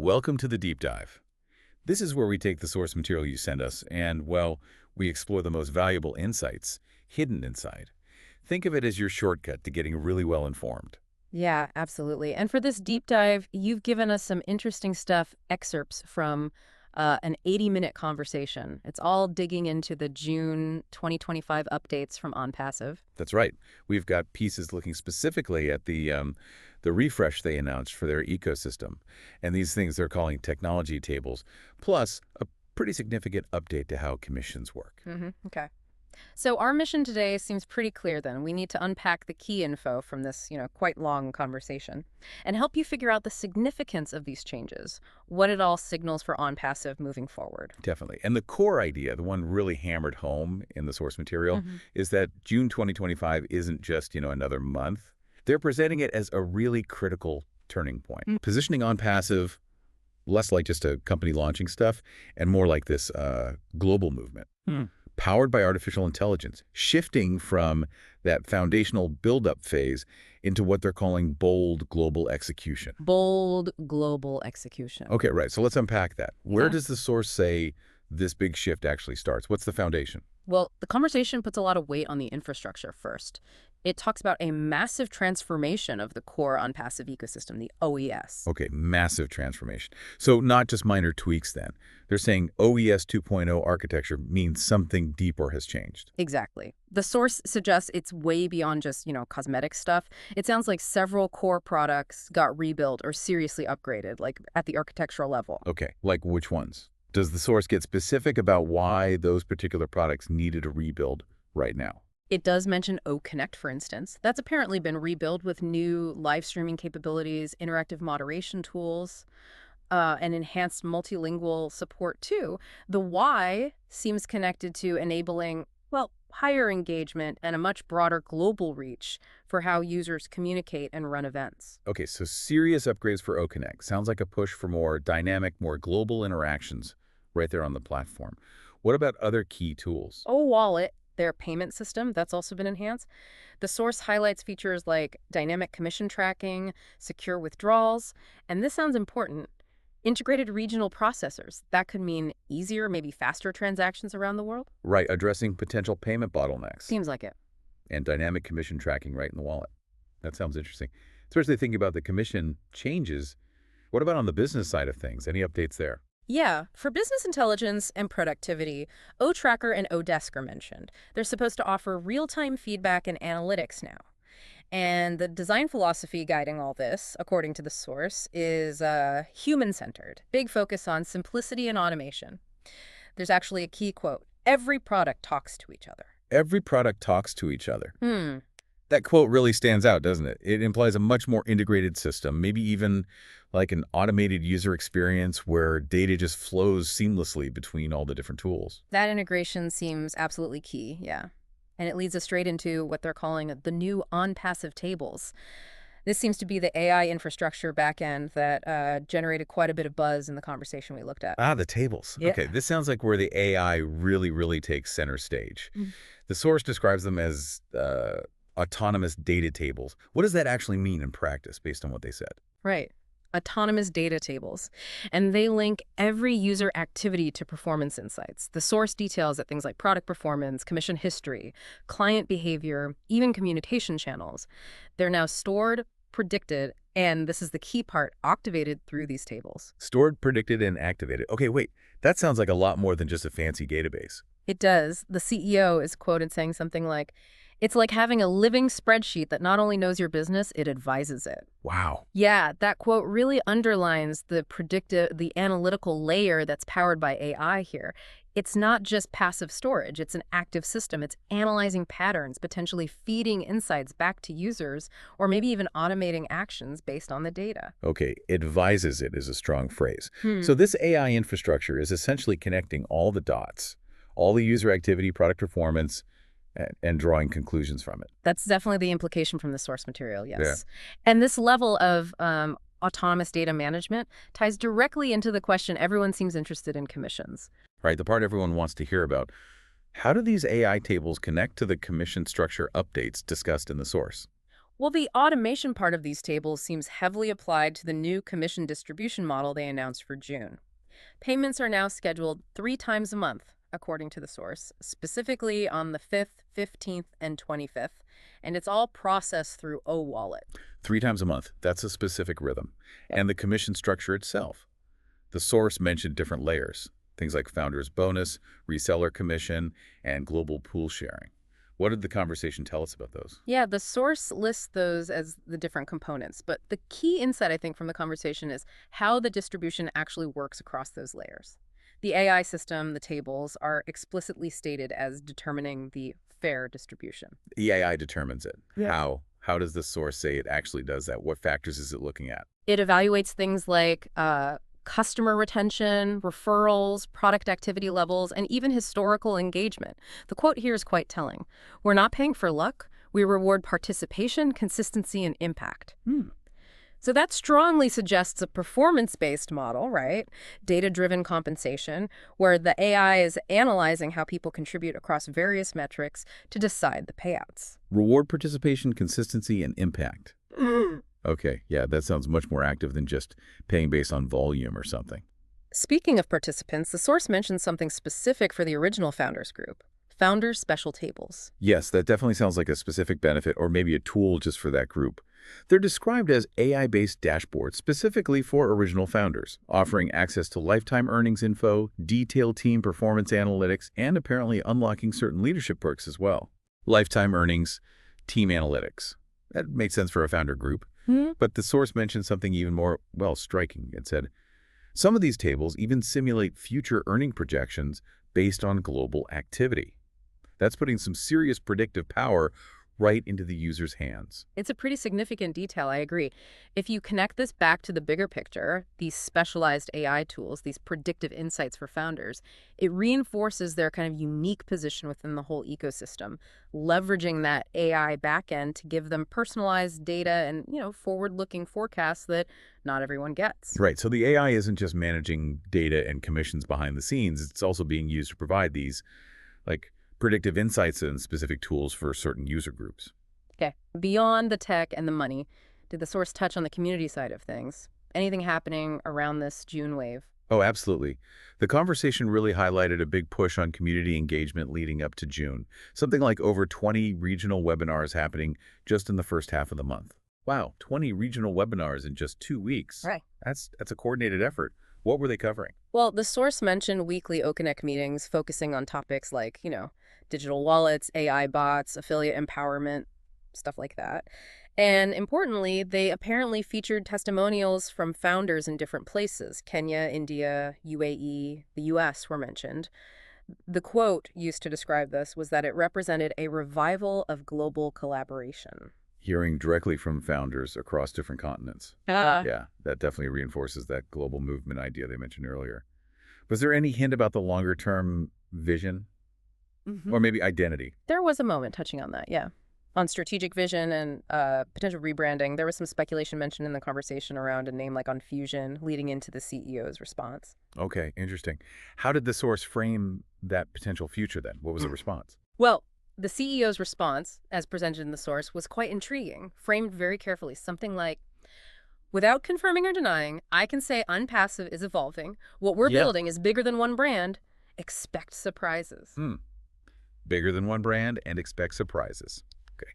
Welcome to the Deep Dive. This is where we take the source material you send us and, well, we explore the most valuable insights hidden inside. Think of it as your shortcut to getting really well informed. Yeah, absolutely. And for this deep dive, you've given us some interesting stuff, excerpts from an 80-minute conversation. It's all digging into the June 2025 updates from OnPassive. That's right. We've got pieces looking specifically at the refresh they announced for their ecosystem. And these things they're calling technology tables, plus a pretty significant update to how commissions work. Okay. So our mission today seems pretty clear then. We need to unpack the key info from this, quite long conversation and help you figure out the significance of these changes, what it all signals for OnPassive moving forward. Definitely. And the core idea, the one really hammered home in the source material, is that June 2025 isn't just, another month. They're presenting it as a really critical turning point, positioning OnPassive less like just a company launching stuff and more like this global movement. Powered by artificial intelligence, shifting from that foundational build-up phase into what they're calling bold global execution. Bold global execution. Okay, right. So let's unpack that. Where Yeah. does the source say this big shift actually starts? What's the foundation? Well, the conversation puts a lot of weight on the infrastructure first. It talks about a massive transformation of the core OnPassive ecosystem, the OES. Okay, massive transformation. So not just minor tweaks then. They're saying OES 2.0 architecture means something deeper has changed. Exactly. The source suggests it's way beyond just, cosmetic stuff. It sounds like several core products got rebuilt or seriously upgraded, like at the architectural level. Okay, like which ones? Does the source get specific about why those particular products needed a rebuild right now? It does mention O Connect, for instance. That's apparently been rebuilt with new live streaming capabilities, interactive moderation tools, and enhanced multilingual support, too. The why seems connected to enabling, well, higher engagement and a much broader global reach for how users communicate and run events. Okay, so serious upgrades for OConnect. Sounds like a push for more dynamic, more global interactions right there on the platform. What about other key tools? O Wallet, their payment system, that's also been enhanced. The source highlights features like dynamic commission tracking, secure withdrawals, and this sounds important, integrated regional processors. That could mean easier, maybe faster transactions around the world. Right, addressing potential payment bottlenecks Seems like it. and dynamic commission tracking right in the wallet. That sounds interesting. Especially thinking about the commission changes. What about on the business side of things? Any updates there? Yeah, for business intelligence and productivity, OTracker and Odesk are mentioned. They're supposed to offer real-time feedback and analytics now. And the design philosophy guiding all this, according to the source, is human-centered. Big focus on simplicity and automation. There's actually a key quote. Every product talks to each other. Every product talks to each other. That quote really stands out, doesn't it? It implies a much more integrated system, maybe even like an automated user experience where data just flows seamlessly between all the different tools. That integration seems absolutely key, yeah. And it leads us straight into what they're calling the new OnPassive tables. This seems to be the AI infrastructure backend that generated quite a bit of buzz in the conversation we looked at. Ah, the tables. Yeah. Okay, this sounds like where the AI really takes center stage. The source describes them as autonomous data tables. What does that actually mean in practice based on what they said? Right. Autonomous data tables. And they link every user activity to performance insights. The source details that things like product performance, commission history, client behavior, even communication channels. They're now stored, predicted, and this is the key part, activated through these tables. Stored, predicted, and activated. Okay, wait. That sounds like a lot more than just a fancy database. It does. The CEO is quoted saying something like, "It's like having a living spreadsheet that not only knows your business, it advises it." Wow. Yeah, that quote really underlines the analytical layer that's powered by AI here. It's not just passive storage, it's an active system. It's analyzing patterns, potentially feeding insights back to users, or maybe even automating actions based on the data. Okay, advises it is a strong phrase. So this AI infrastructure is essentially connecting all the dots, all the user activity, product performance, and drawing conclusions from it. That's definitely the implication from the source material, yes. And this level of autonomous data management ties directly into the question everyone seems interested in: commissions. Right, the part everyone wants to hear about. How do these AI tables connect to the commission structure updates discussed in the source? Well, the automation part of these tables seems heavily applied to the new commission distribution model they announced for June. Payments are now scheduled 3 times a month, according to the source, specifically on the 5th, 15th, and 25th, and it's all processed through O-Wallet. 3 times a month. That's a specific rhythm. Yep. And the commission structure itself. The source mentioned different layers, things like founder's bonus, reseller commission, and global pool sharing. What did the conversation tell us about those? Yeah, the source lists those as the different components, but the key insight, I think, from the conversation is how the distribution actually works across those layers. The AI system, the tables, are explicitly stated as determining the fair distribution. The AI determines it. Yeah. How? How does the source say it actually does that? What factors is it looking at? It evaluates things like customer retention, referrals, product activity levels, and even historical engagement. The quote here is quite telling. "We're not paying for luck. We reward participation, consistency, and impact." So that strongly suggests a performance-based model, right? Data-driven compensation, where the AI is analyzing how people contribute across various metrics to decide the payouts. Reward participation, consistency, and impact. Okay, yeah, that sounds much more active than just paying based on volume or something. Speaking of participants, the source mentions something specific for the original Founders Group. Founders Special Tables. Yes, that definitely sounds like a specific benefit or maybe a tool just for that group. They're described as AI-based dashboards specifically for original founders, offering access to lifetime earnings info, detailed team performance analytics, and apparently unlocking certain leadership perks as well. Lifetime earnings, team analytics. That makes sense for a founder group. But the source mentioned something even more, well, striking. It said, some of these tables even simulate future earning projections based on global activity. That's putting some serious predictive power right into the user's hands. It's a pretty significant detail, I agree. If you connect this back to the bigger picture, these specialized AI tools, these predictive insights for founders, it reinforces their kind of unique position within the whole ecosystem, leveraging that AI backend to give them personalized data and, forward-looking forecasts that not everyone gets. Right, so the AI isn't just managing data and commissions behind the scenes, it's also being used to provide these, predictive insights and specific tools for certain user groups. Okay. Beyond the tech and the money, did the source touch on the community side of things? Anything happening around this June wave? Oh, absolutely. The conversation really highlighted a big push on community engagement leading up to June. Something like over 20 regional webinars happening just in the first half of the month. Wow, 20 regional webinars in just 2 weeks. Right. That's a coordinated effort. What were they covering? Well, the source mentioned weekly OConnect meetings focusing on topics like, digital wallets, AI bots, affiliate empowerment, stuff like that. And importantly, they apparently featured testimonials from founders in different places. Kenya, India, UAE, the US were mentioned. The quote used to describe this was that it represented a revival of global collaboration. Hearing directly from founders across different continents. Yeah, that definitely reinforces that global movement idea they mentioned earlier. Was there any hint about the longer-term vision? Or maybe identity? There was a moment touching on that, yeah. On strategic vision and potential rebranding, there was some speculation mentioned in the conversation around a name like On Fusion leading into the CEO's response. Okay, interesting. How did the source frame that potential future then? What was the response? Well, the CEO's response, as presented in the source, was quite intriguing, framed very carefully. Something like, without confirming or denying, I can say ONPASSIVE is evolving. What we're building is bigger than one brand. Expect surprises. Bigger than one brand and expect surprises. Okay.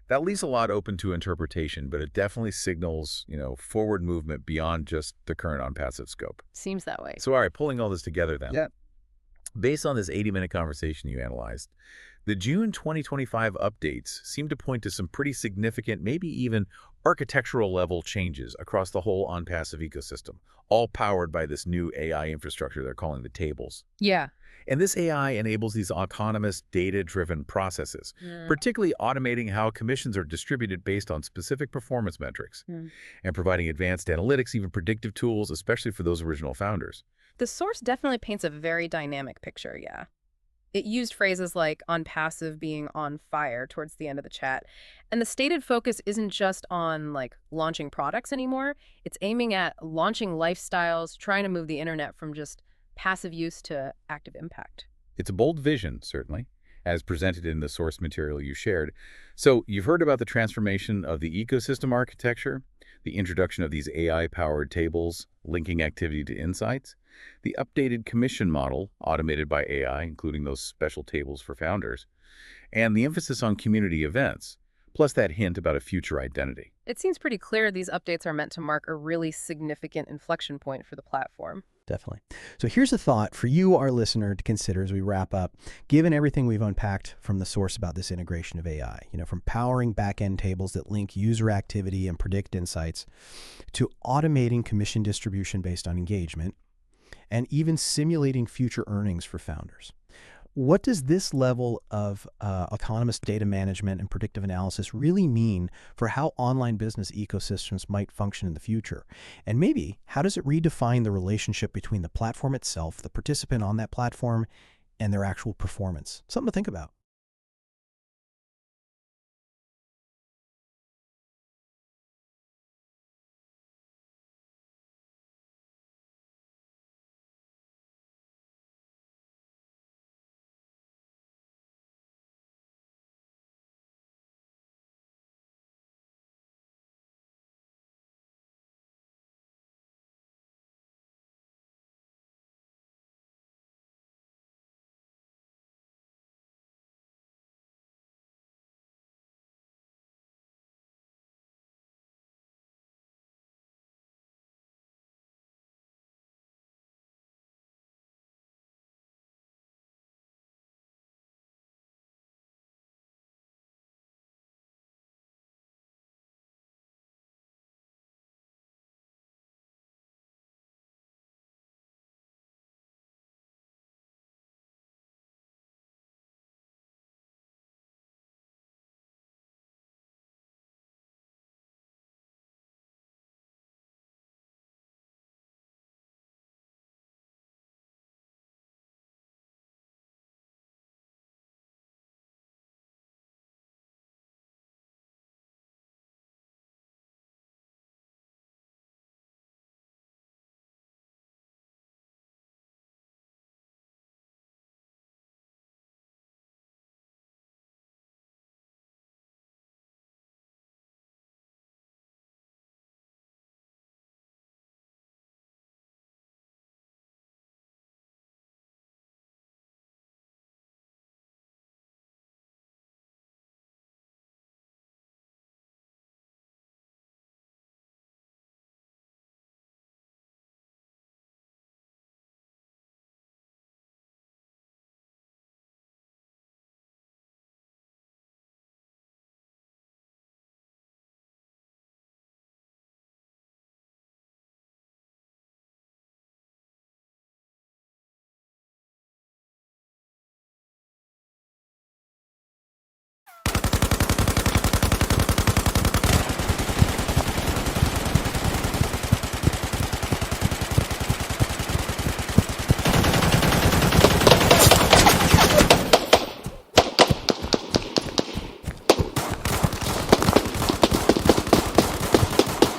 That leaves a lot open to interpretation, but it definitely signals, forward movement beyond just the current ONPASSIVE scope. Seems that way. So, all right, pulling all this together then. Yeah. Based on this 80-minute conversation you analyzed, the June 2025 updates seem to point to some pretty significant, maybe even architectural level changes across the whole ONPASSIVE ecosystem, all powered by this new AI infrastructure they're calling the tables. Yeah. And this AI enables these autonomous, data-driven processes, particularly automating how commissions are distributed based on specific performance metrics, and providing advanced analytics, even predictive tools, especially for those original founders. The source definitely paints a very dynamic picture, yeah. It used phrases like ONPASSIVE being on fire towards the end of the chat. And the stated focus isn't just on, launching products anymore. It's aiming at launching lifestyles, trying to move the internet from just passive use to active impact. It's a bold vision, certainly, as presented in the source material you shared. So you've heard about the transformation of the ecosystem architecture, the introduction of these AI-powered tables, linking activity to insights, the updated commission model, automated by AI, including those special tables for founders, and the emphasis on community events, plus that hint about a future identity. It seems pretty clear these updates are meant to mark a really significant inflection point for the platform. Definitely. So here's a thought for you, our listener, to consider as we wrap up. Given everything we've unpacked from the source about this integration of AI, from powering back-end tables that link user activity and predict insights, to automating commission distribution based on engagement, and even simulating future earnings for founders. What does this level of autonomous data management and predictive analysis really mean for how online business ecosystems might function in the future? And maybe, how does it redefine the relationship between the platform itself, the participant on that platform, and their actual performance? Something to think about.